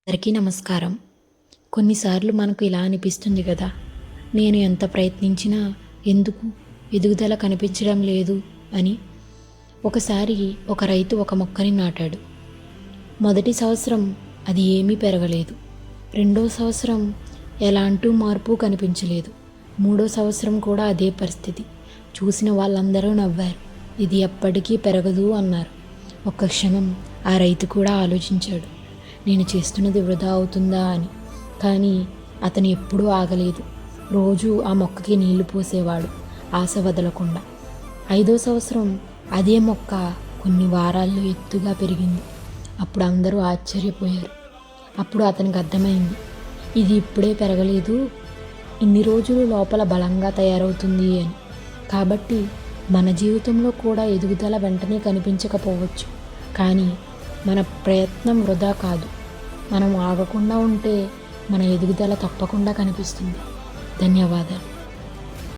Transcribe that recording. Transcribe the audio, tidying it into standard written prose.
అందరికీ నమస్కారం. కొన్నిసార్లు మనకు ఇలా అనిపిస్తుంది కదా, నేను ఎంత ప్రయత్నించినా ఎందుకు ఎదుగుదల కనిపించడం లేదు అని. ఒకసారి ఒక రైతు ఒక మొక్కని నాటాడు. మొదటి సంవత్సరం అది ఏమీ పెరగలేదు. రెండో సంవత్సరం ఎలాంటి మార్పు కనిపించలేదు. మూడో సంవత్సరం కూడా అదే పరిస్థితి. చూసిన వాళ్ళందరూ నవ్వారు. ఇది ఎప్పటికీ పెరగదు అన్నారు. ఒక్క క్షణం ఆ రైతు కూడా ఆలోచించాడు, నేను చేస్తున్నది వృధా అవుతుందా అని. కానీ అతను ఎప్పుడూ ఆగలేదు. రోజు ఆ మొక్కకి నీళ్లు పోసేవాడు, ఆశ వదలకుండా. 5వ సంవత్సరం అదే మొక్క కొన్ని వారాల్లో ఎత్తుగా పెరిగింది. అప్పుడు అందరూ ఆశ్చర్యపోయారు. అప్పుడు అతనికి అర్థమైంది, ఇది ఇప్పుడే పెరగలేదు, ఇన్ని రోజులు లోపల బలంగా తయారవుతుంది అని. కాబట్టి మన జీవితంలో కూడా ఎదుగుదల వెంటనే కనిపించకపోవచ్చు, కానీ మన ప్రయత్నం వృధా కాదు. మనం ఆగకుండా ఉంటే మన ఎదుగుదల తప్పకుండా కనిపిస్తుంది. ధన్యవాదాలు.